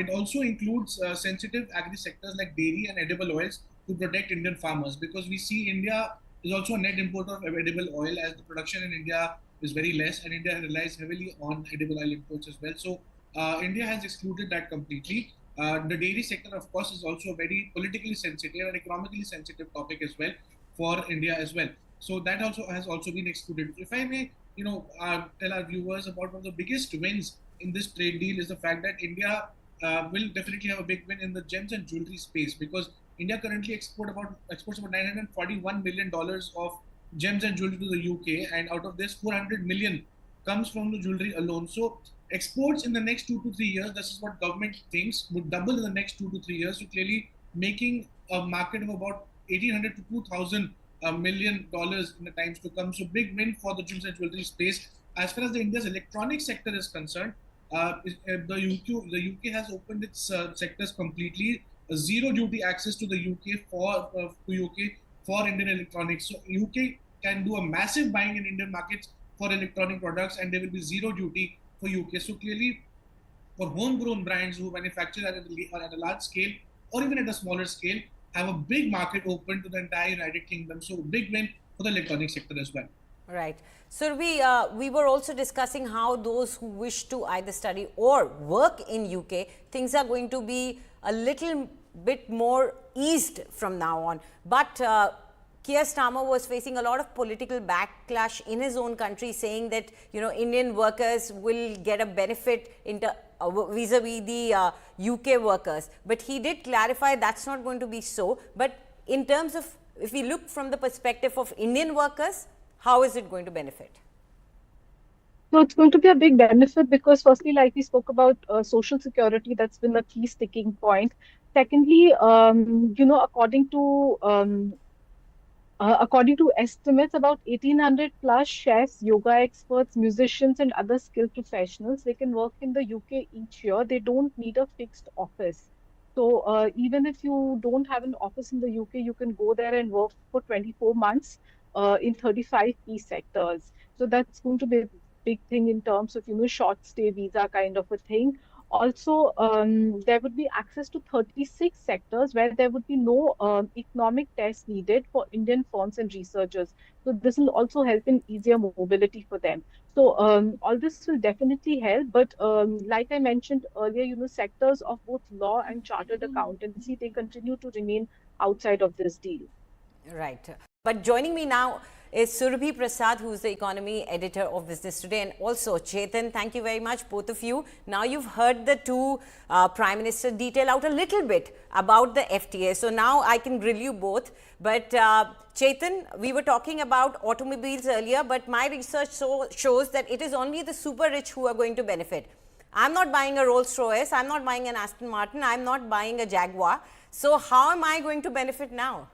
it also includes sensitive agri sectors like dairy and edible oils to protect Indian farmers, because we see India is also a net importer of edible oil, as the production in India is very less, and India relies heavily on edible oil imports as well. So India has excluded that completely. The dairy sector, of course, is also a very politically sensitive and economically sensitive topic as well for India as well. So that also has also been excluded. If I may, tell our viewers about one of the biggest wins in this trade deal is the fact that India will definitely have a big win in the gems and jewelry space, because India currently exports about $941 million of gems and jewelry to the UK, and out of this, 400 million comes from the jewelry alone. So exports in the next 2 to 3 years, this is what government thinks, would double in the next 2 to 3 years. So clearly making a market of about 1,800 to 2,000 $1 million in the times to come. So big win for the gems and jewelry space. As far as the India's electronic sector is concerned, the UK has opened its sectors completely. Zero duty access to the UK for Indian electronics. So UK can do a massive buying in Indian markets for electronic products, and there will be zero duty for UK. So clearly, for homegrown brands who manufacture at a large scale or even at a smaller scale, have a big market open to the entire United Kingdom. So big win for the electronic sector as well. Right. So we were also discussing how those who wish to either study or work in UK, things are going to be a little bit more eased from now on. But Keir Starmer was facing a lot of political backlash in his own country, saying that Indian workers will get a benefit vis-a-vis the UK workers. But he did clarify that's not going to be so. But in terms of, if we look from the perspective of Indian workers, how is it going to benefit? So it's going to be a big benefit because firstly, like we spoke about social security, that's been a key sticking point. Secondly, according to estimates, about 1,800 plus chefs, yoga experts, musicians, and other skilled professionals, they can work in the UK each year. They don't need a fixed office. So even if you don't have an office in the UK, you can go there and work for 24 months in 35 key sectors. So that's going to be a big thing in terms of, short stay visa kind of a thing. Also, there would be access to 36 sectors where there would be no economic test needed for Indian firms and researchers. So this will also help in easier mobility for them. So all this will definitely help. But like I mentioned earlier, sectors of both law and chartered accountancy, they continue to remain outside of this deal. Right. But joining me now is Surabhi Prasad, who is the economy editor of Business Today, and also Chetan. Thank you very much, both of you. Now you've heard the two Prime Minister detail out a little bit about the FTA. So now I can grill you both. But Chetan, we were talking about automobiles earlier, but my research shows that it is only the super rich who are going to benefit. I'm not buying a Rolls Royce, I'm not buying an Aston Martin, I'm not buying a Jaguar. So how am I going to benefit now?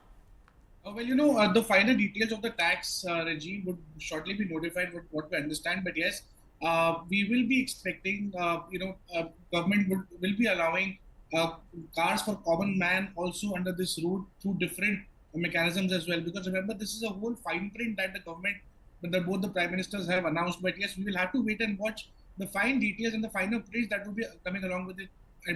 Well, the final details of the tax regime would shortly be notified, what we understand. But yes, we will be expecting, government will be allowing cars for common man also under this route through different mechanisms as well. Because remember, this is a whole fine print that both the Prime Ministers have announced. But yes, we will have to wait and watch the fine details and the final prints that will be coming along with it.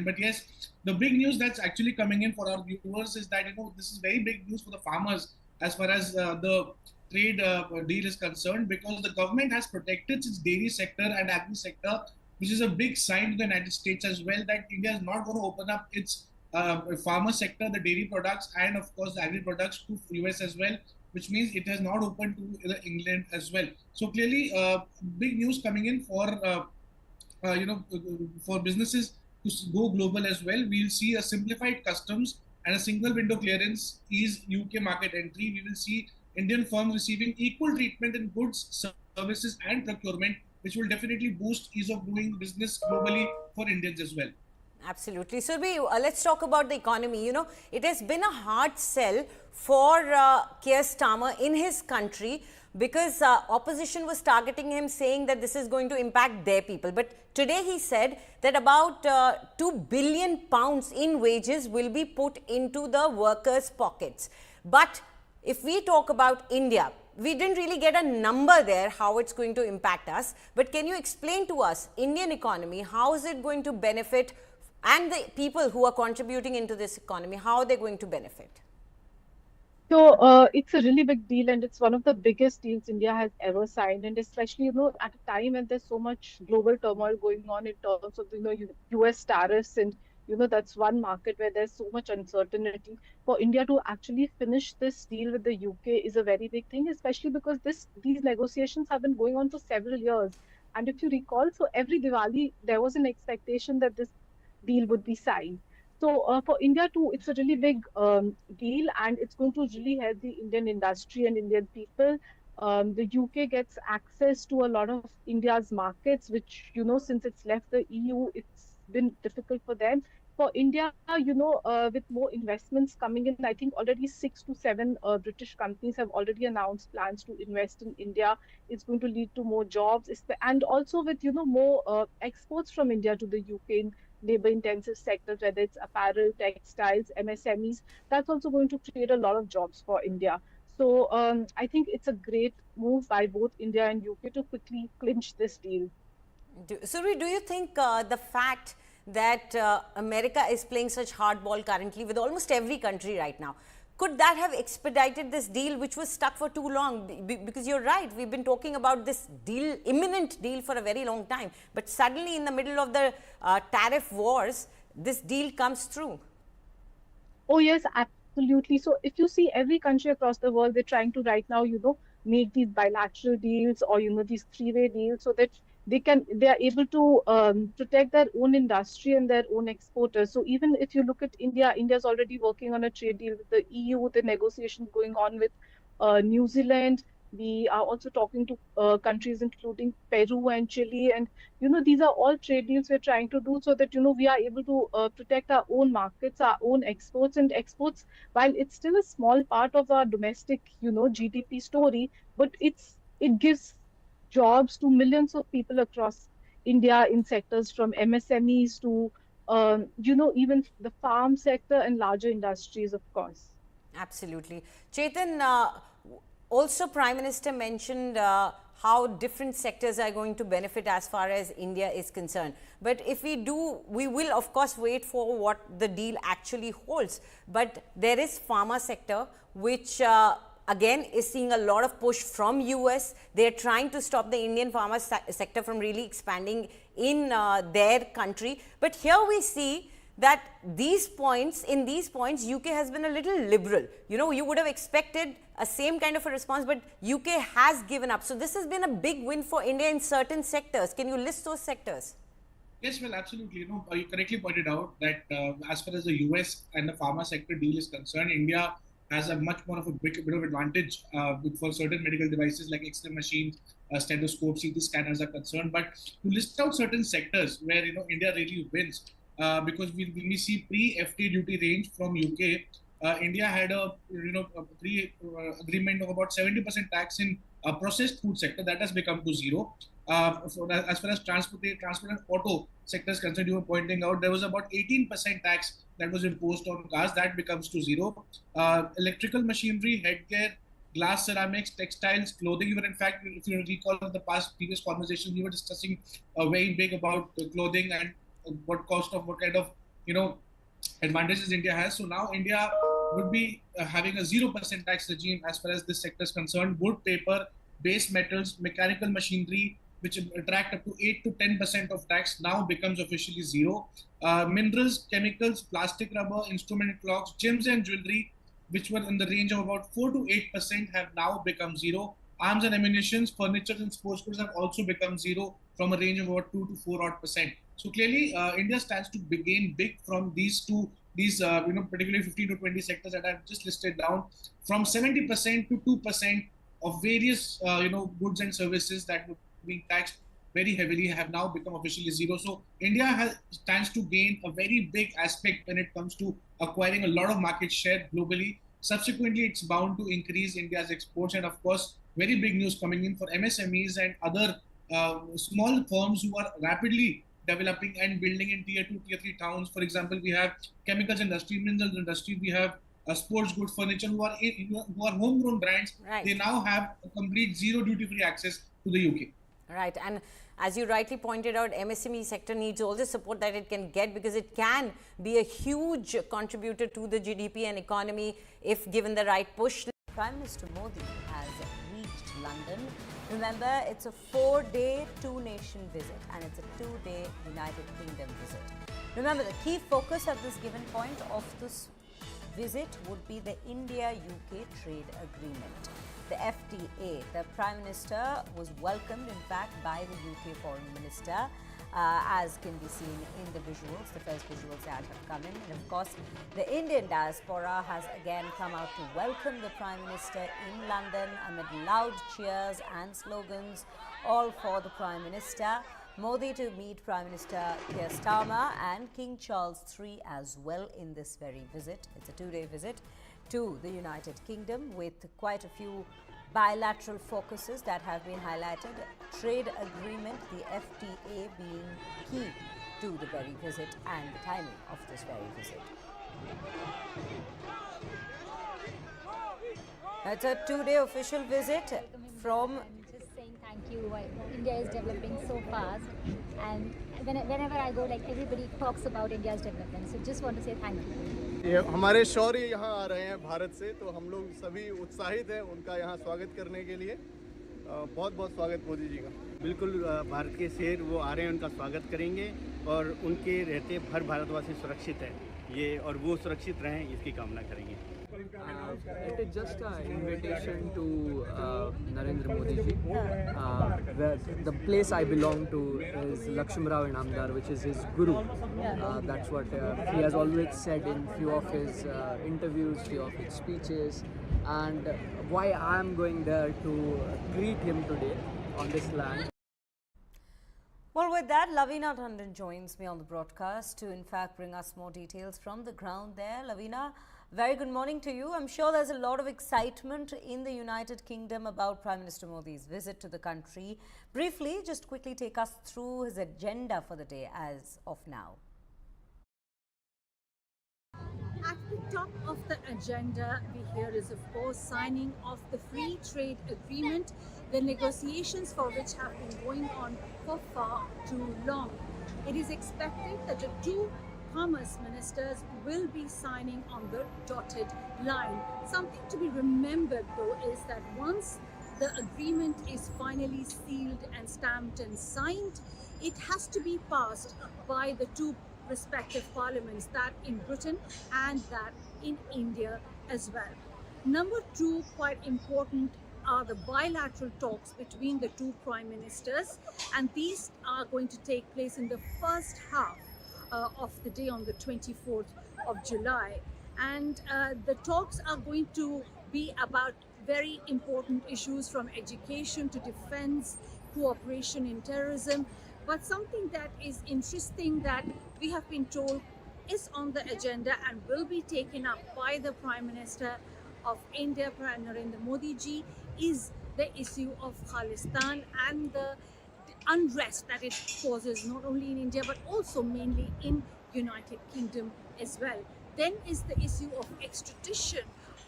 But yes, the big news that's actually coming in for our viewers is that this is very big news for the farmers as far as the trade deal is concerned, because the government has protected its dairy sector and agri sector, which is a big sign to the United States as well that India is not going to open up its farmer sector, the dairy products, and of course the agri products to US as well, which means it has not opened to England as well. So clearly, big news coming in for businesses to go global as well. We'll see a simplified customs and a single window clearance ease UK market entry. We will see Indian firms receiving equal treatment in goods, services and procurement, which will definitely boost ease of doing business globally for Indians as well. Absolutely. Surabhi, let's talk about the economy. It has been a hard sell for Keir Starmer in his country, because opposition was targeting him, saying that this is going to impact their people. But today he said that about £2 billion in wages will be put into the workers' pockets. But if we talk about India, we didn't really get a number there, how it's going to impact us. But can you explain to us, Indian economy, how is it going to benefit and the people who are contributing into this economy, how are they going to benefit? So it's a really big deal, and it's one of the biggest deals India has ever signed. And especially, at a time when there's so much global turmoil going on in terms of, US tariffs, and that's one market where there's so much uncertainty. For India to actually finish this deal with the UK is a very big thing, especially because these negotiations have been going on for several years. And if you recall, so every Diwali there was an expectation that this deal would be signed. So for India too, it's a really big deal, and it's going to really help the Indian industry and Indian people. The UK gets access to a lot of India's markets, which, since it's left the EU, it's been difficult for them. For India, with more investments coming in, I think already 6 to 7 British companies have already announced plans to invest in India. It's going to lead to more jobs, and also with, more exports from India to the UK labor intensive sectors, whether it's apparel, textiles, MSMEs, that's also going to create a lot of jobs for India. So I think it's a great move by both India and UK to quickly clinch this deal. Survi, do you think the fact that America is playing such hardball currently with almost every country right now, could that have expedited this deal which was stuck for too long? Because you're right, we've been talking about this deal, imminent deal, for a very long time. But suddenly in the middle of the tariff wars, this deal comes through. Oh, yes, absolutely. So if you see every country across the world, they're trying to right now, make these bilateral deals or, these three-way deals so that they are able to protect their own industry and their own exporters. So even if you look at India, India's already working on a trade deal with the EU, the negotiations going on with New Zealand. We are also talking to countries including Peru and Chile. And, these are all trade deals we're trying to do so that, we are able to protect our own markets, our own exports. And exports, while it's still a small part of our domestic, GDP story, but it gives jobs to millions of people across India in sectors from MSMEs to, even the farm sector and larger industries, of course. Absolutely. Chetan, also Prime Minister mentioned how different sectors are going to benefit as far as India is concerned. But if we do, we will of course wait for what the deal actually holds. But there is pharma sector, which again is seeing a lot of push from US. They're trying to stop the Indian pharma sector from really expanding in their country. But here we see that in these points, UK has been a little liberal. You would have expected a same kind of a response, but UK has given up. So this has been a big win for India in certain sectors. Can you list those sectors? Yes, well, absolutely. You correctly pointed out that as far as the US and the pharma sector deal is concerned, India has a much more of a bit of advantage for certain medical devices like X-ray machines, stethoscopes, CT scanners are concerned. But to list out certain sectors where India really wins, because when we see pre-FTA duty range from UK, India had a agreement of about 70% tax in processed food sector that has become to zero. As far as transport and auto sector is concerned, you were pointing out there was about 18% tax that was imposed on cars that becomes to zero. Electrical machinery, healthcare, glass, ceramics, textiles, clothing. Even in fact, if you recall the previous conversation, we were discussing very big about clothing and what kind of advantages India has. So now India would be having a 0% tax regime as far as this sector is concerned. Wood, paper, base metals, mechanical machinery, which attract up to 8 to 10% of tax, now becomes officially zero. Minerals, chemicals, plastic, rubber, instrument clocks, gems and jewelry, which were in the range of about 4 to 8%, have now become zero. Arms and ammunition, furniture and sports goods have also become zero from a range of about 2 to 4%. So clearly, India stands to gain big from these particularly 15 to 20 sectors that I've just listed down, from 70% to 2% of various, goods and services that were being taxed very heavily have now become officially zero. So India stands to gain a very big aspect when it comes to acquiring a lot of market share globally. Subsequently, it's bound to increase India's exports, and of course, very big news coming in for MSMEs and other small firms who are rapidly developing and building in tier 2, tier 3 towns. For example, we have chemicals industry, minerals industry, we have sports goods, furniture, who are homegrown brands. Right. They now have a complete zero duty-free access to the UK. Right. As you rightly pointed out, MSME sector needs all the support that it can get, because it can be a huge contributor to the GDP and economy if given the right push. Prime Minister Modi has reached London. Remember, it's a 4-day, 2-nation visit, and it's a 2-day United Kingdom visit. Remember, the key focus at this given point of this visit would be the India-UK trade agreement, the FTA. The Prime Minister was welcomed, in fact, by the UK Foreign Minister, as can be seen in the visuals, the first visuals that have come in. And of course, the Indian diaspora has again come out to welcome the Prime Minister in London amid loud cheers and slogans, all for the Prime Minister. Modi to meet Prime Minister Keir Starmer and King Charles III as well in this very visit. It's a 2-day visit to the United Kingdom with quite a few bilateral focuses that have been highlighted. Trade agreement, the FTA, being key to the very visit and the timing of this very visit. It's a 2-day official visit from... Just saying thank you. India is developing so fast, and whenever I go, like, everybody talks about India's development. So just want to say thank you. ये हमारे शौर्य यहाँ आ रहे हैं भारत से, तो हम लोग सभी उत्साहित हैं उनका यहाँ स्वागत करने के लिए। बहुत बहुत स्वागत मोदी जी का। बिल्कुल, भारत के शेर वो आ रहे हैं, उनका स्वागत करेंगे और उनके रहते हर भारतवासी सुरक्षित है ये, और वो सुरक्षित रहें इसकी कामना करेंगे। It is just an invitation to Narendra Modi ji. The place I belong to is Lakshmarao in Amdar, which is his guru. That's what he has always said in few of his interviews, few of his speeches, and why I am going there to greet him today on this land. Well, with that, Lavina Tandon joins me on the broadcast to, in fact, bring us more details from the ground there. Lavina, very good morning to you. I'm sure there's a lot of excitement in the United Kingdom about Prime Minister Modi's visit to the country. Briefly, just quickly take us through his agenda for the day as of now. At the top of the agenda, we hear is, of course, signing of the free trade agreement, the negotiations for which have been going on for far too long. It is expected that the two commerce ministers will be signing on the dotted line. Something to be remembered, though, is that once the agreement is finally sealed and stamped and signed, it has to be passed by the two respective parliaments, that in Britain and that in India as well. Number two, quite important, are the bilateral talks between the two prime ministers, and these are going to take place in the first half of the day on the 24th of July. And the talks are going to be about very important issues from education to defense, cooperation in terrorism. But something that is interesting that we have been told is on the agenda and will be taken up by the Prime Minister of India, Prime Narendra Modi ji, is the issue of Khalistan and the unrest that it causes not only in India but also mainly in United Kingdom as well. Then is the issue of extradition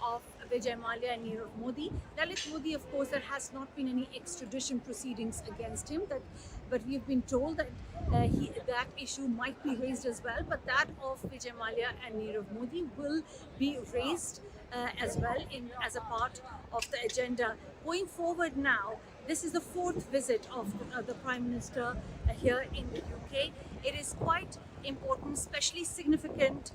of Vijay Mallya and Nirav Modi. Lalit Modi, of course, there has not been any extradition proceedings against him, but we've been told that that issue might be raised as well, but that of Vijay Mallya and Nirav Modi will be raised as well as a part of the agenda. Going forward now, this is the fourth visit of the Prime Minister here in the UK. It is quite important, especially significant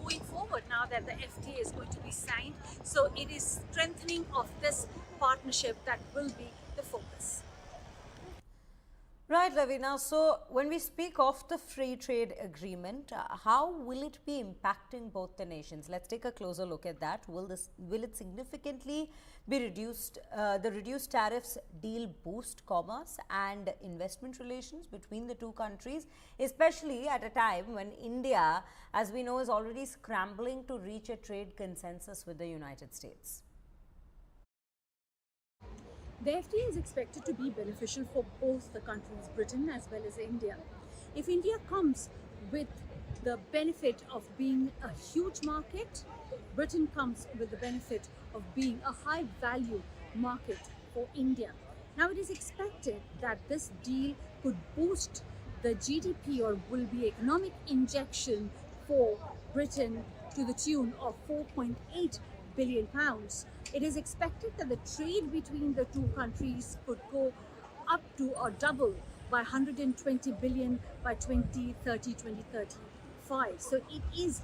going forward now that the FTA is going to be signed. So it is strengthening of this partnership that will be the focus. Right, Lavina. So when we speak of the free trade agreement, how will it be impacting both the nations? Let's take a closer look at that. Will it significantly be reduced? The reduced tariffs deal boost commerce and investment relations between the two countries, especially at a time when India, as we know, is already scrambling to reach a trade consensus with the United States. The FTA is expected to be beneficial for both the countries, Britain as well as India. If India comes with the benefit of being a huge market, Britain comes with the benefit of being a high value market for India. Now, it is expected that this deal could boost the GDP or will be economic injection for Britain to the tune of 4.8 billion pounds. It is expected that the trade between the two countries could go up to or double by 120 billion by 2030, 2035. So it is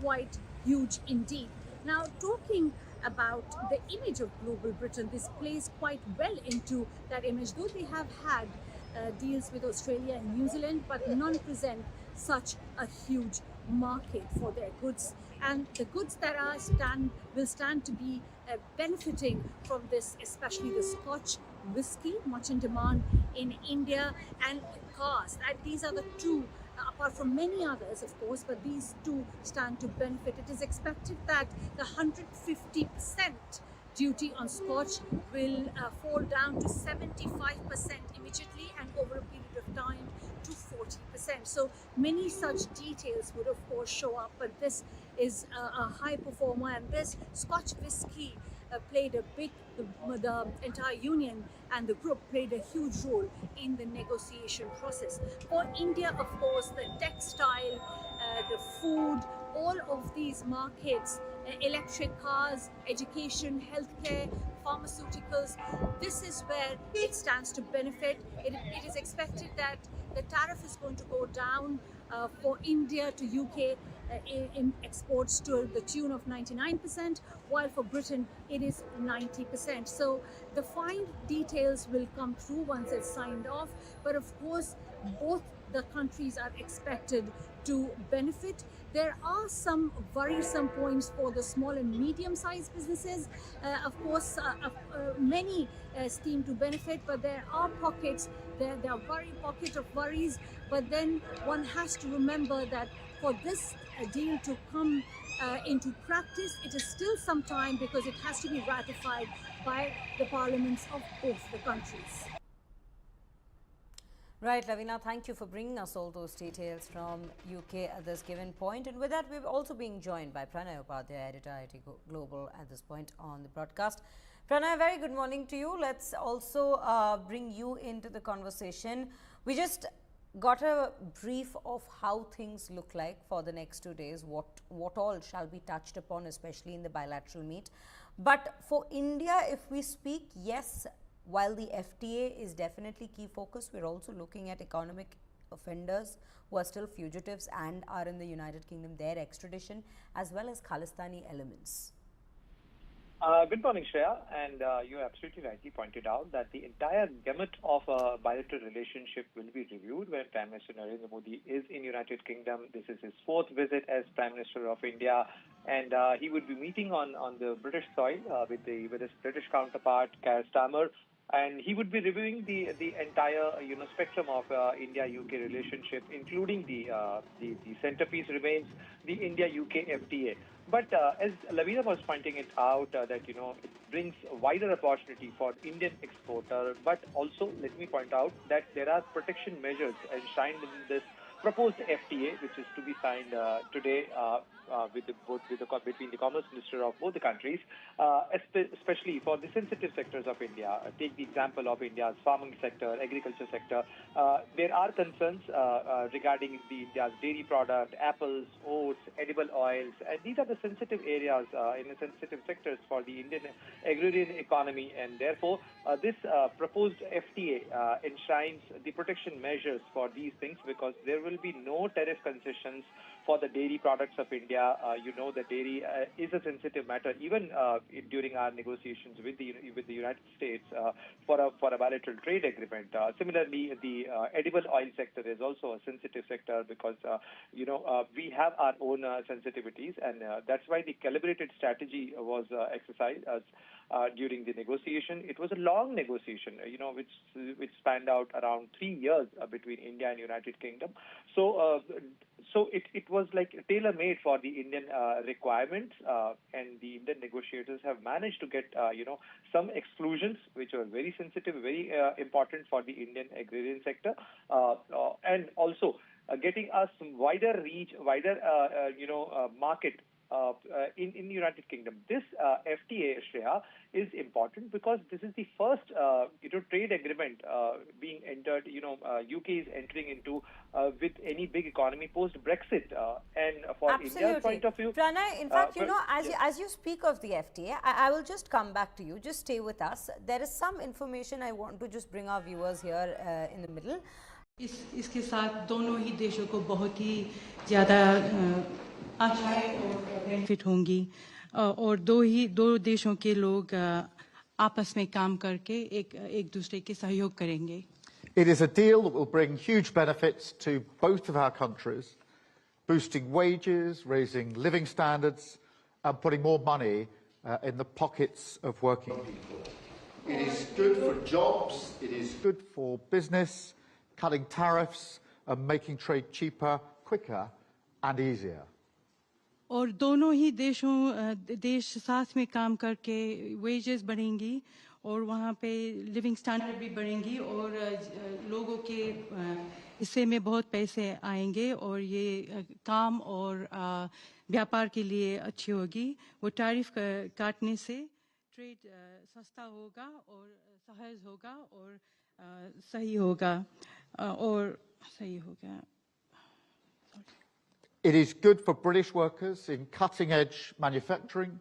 quite huge indeed. Now, talking about the image of global Britain, this plays quite well into that image, though they have had deals with Australia and New Zealand, but none present such a huge market for their goods. And the goods that will stand to be benefiting from this, especially the Scotch whisky, much in demand in India, and cars. And these are the two, apart from many others, of course, but these two stand to benefit. It is expected that the 150% duty on Scotch will fall down to 75% immediately, and over a period of time to 40%. So many such details would of course show up, but this is a high performer, and this Scotch whisky played a big, the entire union and the group played a huge role in the negotiation process. For India, of course, the textile, the food, all of these markets, electric cars, education, healthcare, pharmaceuticals, this is where it stands to benefit. It is expected that the tariff is going to go down for India to UK in exports to the tune of 99%, while for Britain it is 90%. So the fine details will come through once it's signed off, but of course both the countries are expected to benefit. There are some worrisome points for the small and medium-sized businesses. Of course, many seem to benefit, but there are pockets, there are pockets of worries. But then one has to remember that for this deal to come into practice, it is still some time because it has to be ratified by the parliaments of both the countries. Right, Lavina, thank you for bringing us all those details from UK at this given point. And with that, we're also being joined by Pranay Upadhyay, editor IT Global at this point on the broadcast. Pranay, very good morning to you. Let's also bring you into the conversation. We just got a brief of how things look like for the next 2 days, what all shall be touched upon, especially in the bilateral meet. But for India, if we speak, yes, while the FTA is definitely key focus, we're also looking at economic offenders who are still fugitives and are in the United Kingdom, their extradition, as well as Khalistani elements. Good morning, Shreya. And you absolutely rightly pointed out that the entire gamut of bilateral relationship will be reviewed when Prime Minister Narendra Modi is in United Kingdom. This is his 4th visit as Prime Minister of India, and he would be meeting on the British soil with his British counterpart, Keir Starmer. And he would be reviewing the entire spectrum of India-UK relationship, including the centerpiece remains the India-UK FTA. But as Lavina was pointing it out, that it brings wider opportunity for Indian exporter. But also, let me point out that there are protection measures enshrined in this proposed FTA, which is to be signed today between the Commerce Minister of both the countries, especially for the sensitive sectors of India. Take the example of India's farming sector, agriculture sector. There are concerns regarding India's dairy product, apples, oats, edible oils, and these are the sensitive areas in the sensitive sectors for the Indian agrarian economy, and therefore this proposed FTA enshrines the protection measures for these things, because there will be no tariff concessions for the dairy products of India. The dairy is a sensitive matter, even during our negotiations with the United States for a bilateral trade agreement. Similarly, the edible oil sector is also a sensitive sector because we have our own sensitivities, and that's why the calibrated strategy was exercised during the negotiation. It was a long negotiation, which spanned out around 3 years between India and United Kingdom. So it was like tailor-made for the Indian requirements, and the Indian negotiators have managed to get some exclusions which are very sensitive, very important for the Indian agrarian sector, and also getting us some wider reach, wider market in the United Kingdom. This FTA, Shreya, is important because this is the first trade agreement being entered. UK is entering into with any big economy post-Brexit, and for India's point of view. Pranay, in fact, as you speak of the FTA, I will just come back to you. Just stay with us. There is some information I want to just bring our viewers here in the middle. इसके साथ दोनों ही देशों को बहुत ही ज़्यादा आशाएं और benefit होंगी और दो देशों के लोग आपस में काम करके एक दूसरे के सहयोग करेंगे. It is a deal that will bring huge benefits to both of our countries, boosting wages, raising living standards, and putting more money in the pockets of working people. It is good for jobs, it is good for business, cutting tariffs and making trade cheaper, quicker and easier. और दोनों ही देश साथ में काम करके wages बढ़ेंगी और वहाँ पे लिविंग स्टैंडर्ड भी बढ़ेंगी और लोगों के हिस्से में बहुत पैसे आएंगे और ये काम और व्यापार के लिए अच्छी होगी. वो टैरिफ काटने से ट्रेड सस्ता होगा और सहज होगा और सही होगा और सही होगा. It is good for British workers in cutting-edge manufacturing,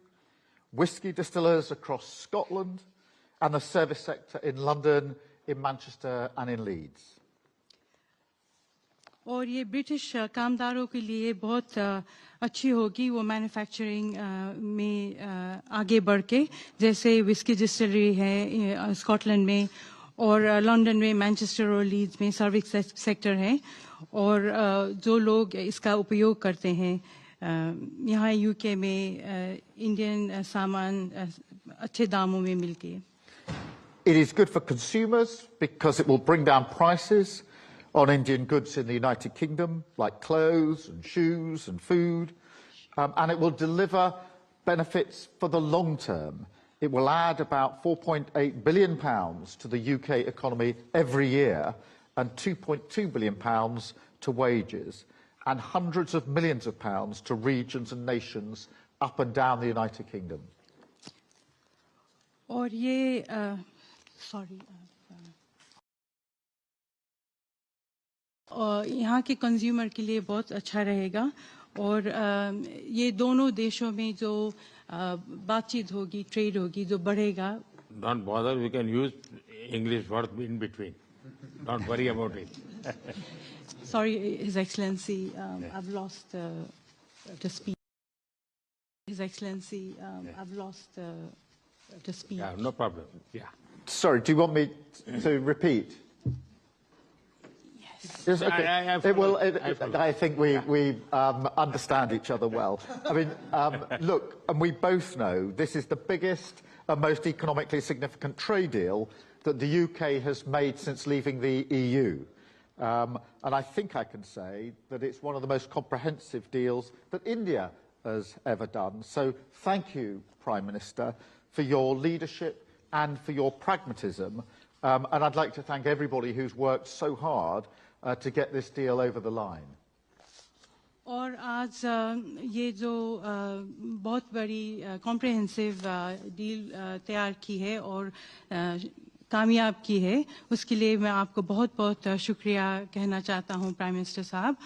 whisky distillers across Scotland, and the service sector in London, in Manchester and in Leeds. और ये ब्रिटिश कामदारों के लिए बहुत अच्छी होगी वो मैन्युफैक्चरिंग में आगे बढ़ के जैसे विस्की डिस्टिलरी है स्कॉटलैंड में और लंदन में मैनचेस्टर और लीड्स में सर्विस सेक्टर है और जो लोग इसका उपयोग करते हैं यहाँ यूके में इंडियन सामान अच्छे दामों में मिलके. It is good for consumers because it will bring down prices on Indian goods in the United Kingdom, like clothes and shoes and food, and it will deliver benefits for the long term. It will add about £4.8 billion to the UK economy every year and £2.2 billion to wages and hundreds of millions of pounds to regions and nations up and down the United Kingdom. और ये और यहाँ के consumer के लिए बहुत अच्छा रहेगा और ये दोनों देशों में जो बातचीत होगी ट्रेड होगी जो बढ़ेगा. Don't bother, we can use English words in between. Don't worry about it. Sorry, His Excellency, I've lost the speech. His Excellency, I've lost the speech. Yeah, no problem. Yeah. Sorry, do you want me to repeat? Yes, okay. I think we understand each other well. I mean, look, and we both know this is the biggest and most economically significant trade deal that the UK has made since leaving the EU. And I think I can say that it's one of the most comprehensive deals that India has ever done. So thank you, Prime Minister, for your leadership and for your pragmatism. And I'd like to thank everybody who's worked so hard to get this deal over the line. और आज ये जो बहुत बड़ी comprehensive deal तैयार की है और कामयाब की है उसके लिए मैं आपको बहुत बहुत शुक्रिया कहना चाहता हूँ प्राइम मिनिस्टर साहब.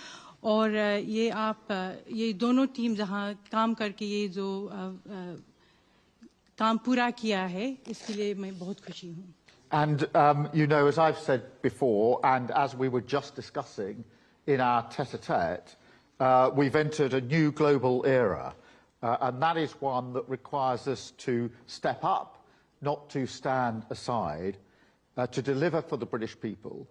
और ये दोनों टीम जहाँ काम करके ये जो काम पूरा किया है इसके लिए मैं बहुत खुशी हूँ. And, as I've said before, and as we were just discussing in our tete-a-tete, we've entered a new global era, and that is one that requires us to step up, not to stand aside, to deliver for the British people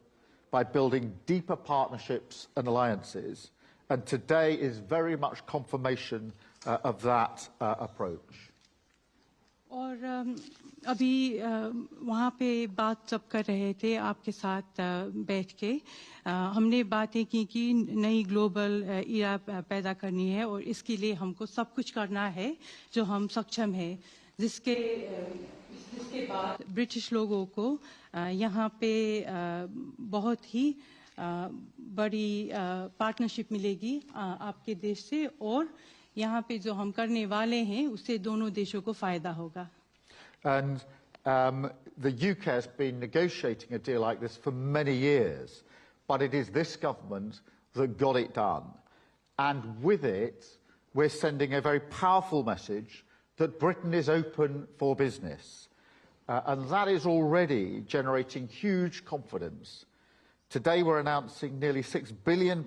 by building deeper partnerships and alliances. And today is very much confirmation of that approach. और अभी वहाँ पे बात सब कर रहे थे आपके साथ बैठ के हमने बातें की कि नई ग्लोबल इरा पैदा करनी है और इसके लिए हमको सब कुछ करना है जो हम सक्षम है जिसके बाद ब्रिटिश लोगों को यहाँ पे बहुत ही बड़ी पार्टनरशिप मिलेगी आपके देश से और यहाँ पे जो हम करने वाले हैं उससे दोनों देशों को फायदा होगा. And the UK has been negotiating a deal like this for many years, but it is this government that got it done. And with it, we're sending a very powerful message that Britain is open for business. And that is already generating huge confidence. Today we're announcing nearly £6 billion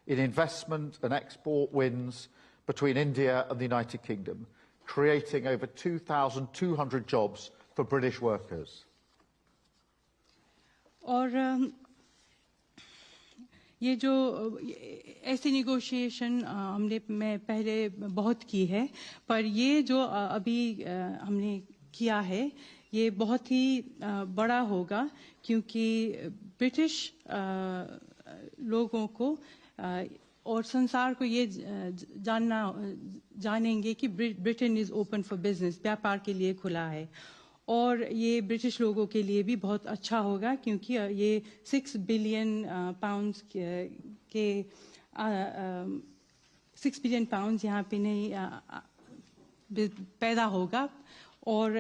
in investment and export wins between India and the United Kingdom, creating over 2,200 jobs for British workers. और ये जो ऐसी negotiation मैं पहले बहुत की है, पर ये जो अभी हमने किया है ये बहुत ही बड़ा होगा, क्योंकि ब्रिटिश लोगों को और संसार को ये जानेंगे कि Britain is open for business, व्यापार के लिए खुला है. और ये ब्रिटिश लोगों के लिए भी बहुत अच्छा होगा, क्योंकि ये 6 बिलियन पाउंड्स के 6 बिलियन पाउंड्स यहाँ पे नहीं पैदा होगा. और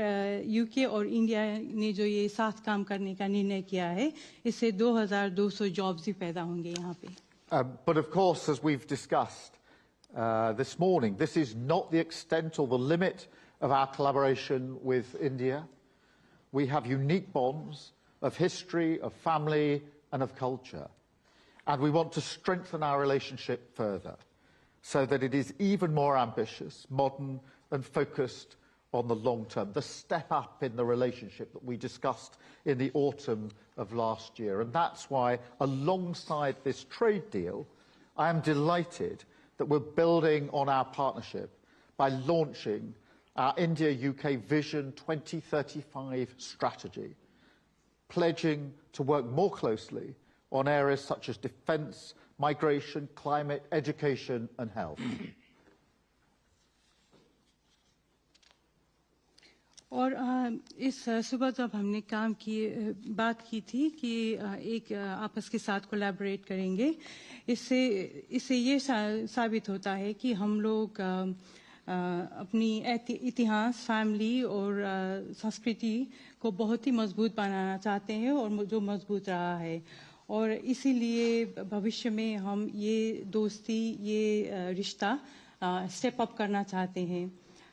यूके और इंडिया ने जो ये साथ काम करने का निर्णय किया है, इससे 2,200 जॉब्स भी पैदा होंगे यहाँ पे. But of course, as we've discussed this morning, this is not the extent or the limit of our collaboration with India. We have unique bonds of history, of family, and of culture. And we want to strengthen our relationship further so that it is even more ambitious, modern, and focused on the long term, the step up in the relationship that we discussed in the autumn of last year. And that's why, alongside this trade deal, I am delighted that we're building on our partnership by launching our India-UK Vision 2035 strategy, pledging to work more closely on areas such as defence, migration, climate, education and health. और इस सुबह जब हमने बात की थी कि एक आपस के साथ कोलैबोरेट करेंगे, इससे ये साबित होता है कि हम लोग अपनी इतिहास, फैमिली और संस्कृति को बहुत ही मजबूत बनाना चाहते हैं, और जो मजबूत रहा है. और इसीलिए भविष्य में हम ये दोस्ती, ये रिश्ता स्टेप अप करना चाहते हैं.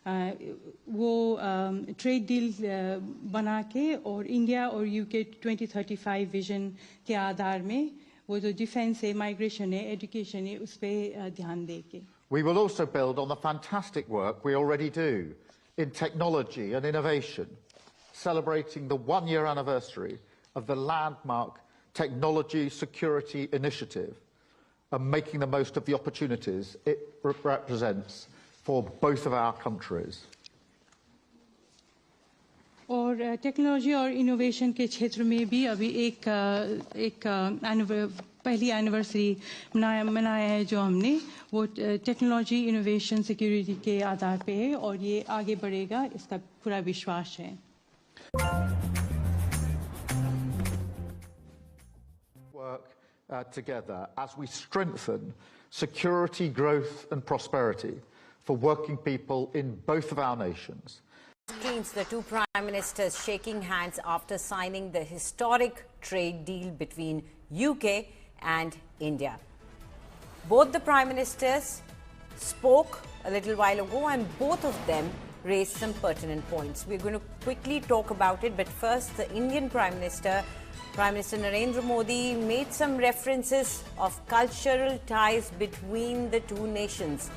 वो ट्रेड डील बना के और इंडिया और यूके 2035 विजन के आधार में वो जो डिफेंस है, माइग्रेशन है, एजुकेशन है, उस पर ध्यान देके. We will also build on the fantastic work we already do in technology and innovation, celebrating the one-year anniversary of the landmark Technology Security Initiative and making the most of the opportunities it represents for both of our countries. और technology और innovation के क्षेत्र में भी अभी पहली anniversary मनाया है जो हमने, वो टेक्नोलॉजी, इनोवेशन, सिक्योरिटी के आधार पे है, और ये आगे बढ़ेगा, इसका पूरा विश्वास है. Work together as we strengthen security, growth and prosperity for working people in both of our nations. Screens the two prime ministers shaking hands after signing the historic trade deal between UK and India. Both the prime ministers spoke a little while ago, and both of them raised some pertinent points. We're going to quickly talk about it, but first, the Indian Prime Minister Narendra Modi, made some references of cultural ties between the two nations.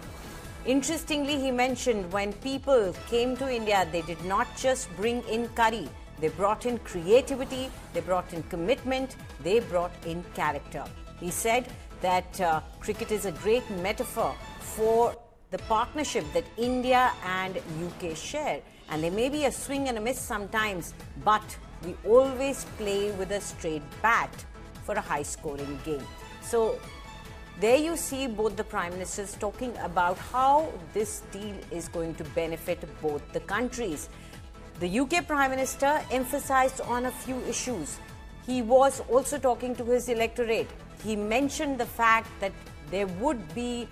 Interestingly, he mentioned when people came to India, they did not just bring in curry. They brought in creativity, they brought in commitment, they brought in character. He said that cricket is a great metaphor for the partnership that India and UK share. And there may be a swing and a miss sometimes, but we always play with a straight bat for a high-scoring game. So there you see both the Prime Ministers talking about how this deal is going to benefit both the countries. The UK Prime Minister emphasized on a few issues. He was also talking to his electorate. He mentioned the fact that there would be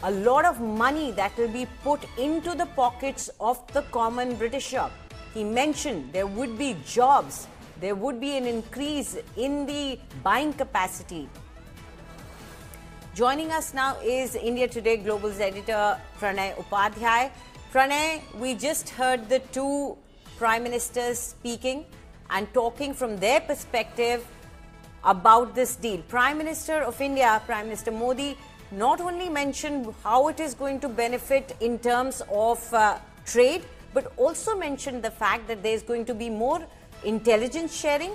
a lot of money that will be put into the pockets of the common Britisher. He mentioned there would be jobs, there would be an increase in the buying capacity. Joining us now is India Today Global's editor Pranay Upadhyay. Pranay, we just heard the two Prime Ministers speaking and talking from their perspective about this deal. Prime Minister of India, Prime Minister Modi, not only mentioned how it is going to benefit in terms of trade, but also mentioned the fact that there is going to be more intelligence sharing.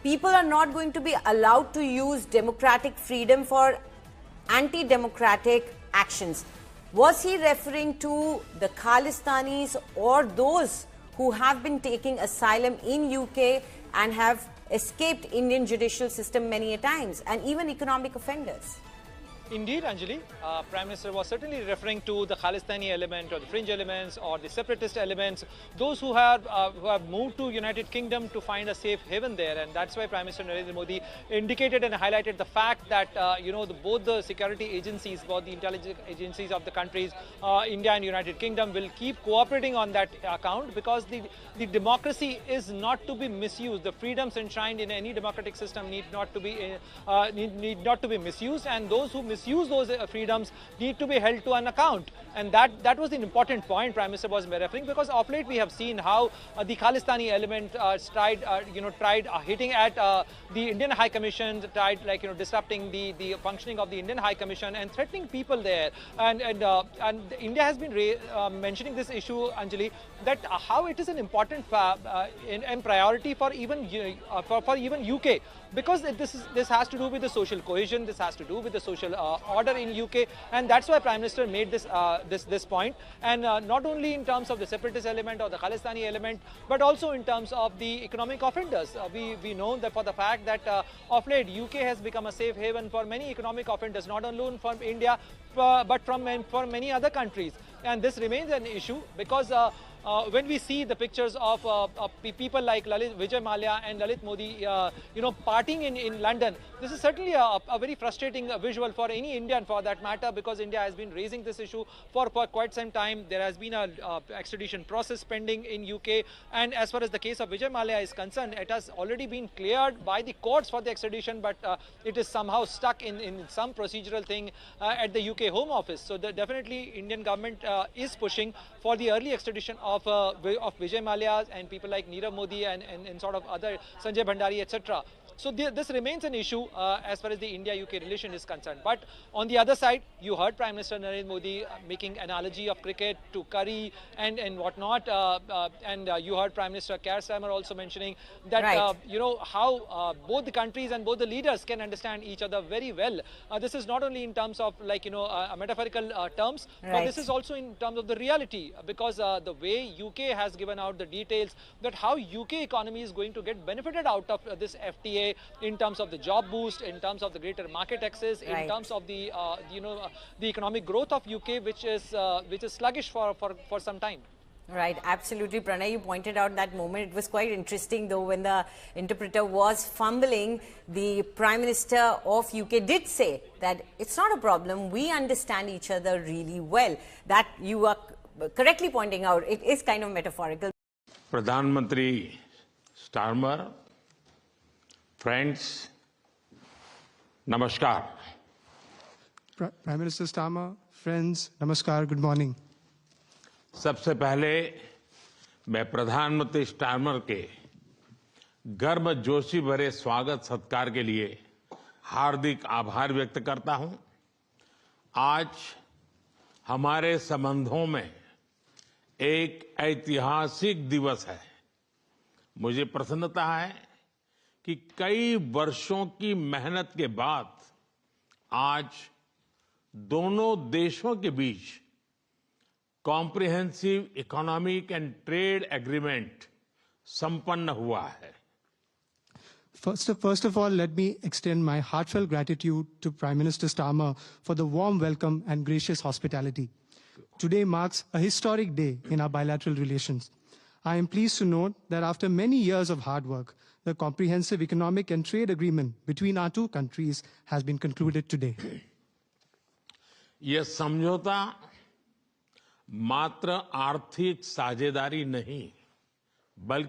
People are not going to be allowed to use democratic freedom for anti-democratic actions. Was he referring to the Khalistanis or those who have been taking asylum in UK and have escaped Indian judicial system many a times, and even economic offenders? Indeed, Anjali, Prime Minister was certainly referring to the Khalistani element or the fringe elements or the separatist elements, those who have moved to United Kingdom to find a safe haven there. And that's why Prime Minister Narendra Modi indicated and highlighted the fact that, both the security agencies, both the intelligence agencies of the countries, India and United Kingdom, will keep cooperating on that account, because the democracy is not to be misused. The freedoms enshrined in any democratic system need not to be misused, and those who misuse those freedoms need to be held to an account. And that was the important point Prime Minister was referring, because of late we have seen how the Khalistani element tried hitting at the Indian High Commission, tried disrupting the functioning of the Indian High Commission and threatening people there. And India has been mentioning this issue, Anjali, that how it is an important and priority for even UK, because this has to do with the social cohesion, this has to do with the social order in UK, and that's why Prime Minister made this point. And not only in terms of the separatist element or the Khalistani element, but also in terms of the economic offenders. We know that for the fact that of late UK has become a safe haven for many economic offenders, not only from India but for many other countries. And this remains an issue, because when we see the pictures of people like Vijay Mallya and Lalit Modi, partying in London, this is certainly a very frustrating visual for any Indian, for that matter, because India has been raising this issue for quite some time. There has been a extradition process pending in UK, and as far as the case of Vijay Mallya is concerned, it has already been cleared by the courts for the extradition, but it is somehow stuck in some procedural thing at the UK Home Office. So definitely Indian government is pushing for the early extradition of Vijay Mallya and people like Nirav Modi and sort of other Sanjay Bhandari, etc. So this remains an issue as far as the India-UK relation is concerned. But on the other side, you heard Prime Minister Narendra Modi making analogy of cricket to curry and whatnot, and you heard Prime Minister Keir Starmer also mentioning that how both the countries and both the leaders can understand each other very well. This is not only in terms of metaphorical terms, but this is also in terms of the reality, because the way UK has given out the details that how UK economy is going to get benefited out of this FTA, in terms of the job boost, in terms of the greater market access, in terms of the the economic growth of UK, which is sluggish for some time. Right, absolutely, Pranay. You pointed out that moment. It was quite interesting, though, when the interpreter was fumbling. The Prime Minister of UK did say that it's not a problem. We understand each other really well. That you are correctly pointing out. It is kind of metaphorical. Pradhan Mantri Starmer, friends, namaskar. Prime Minister Starmer, friends, namaskar, good morning. सबसे पहले मैं प्रधानमंत्री Starmer के गर्मजोशी भरे स्वागत सत्कार के लिए हार्दिक आभार व्यक्त करता हूं। आज हमारे संबंधों में एक ऐतिहासिक दिवस है। मुझे प्रसन्नता है कि कई वर्षों की मेहनत के बाद आज दोनों देशों के बीच comprehensive economic and trade agreement संपन्न हुआ है। First of all, let me extend my heartfelt gratitude to Prime Minister Starmer for the warm welcome and gracious hospitality. Today marks a historic day in our bilateral relations. I am pleased to note that after many years of hard work, the comprehensive economic and trade agreement between our two countries has been concluded today. ये समझौता मात्र आर्थिक साझेदारी नहीं बल्कि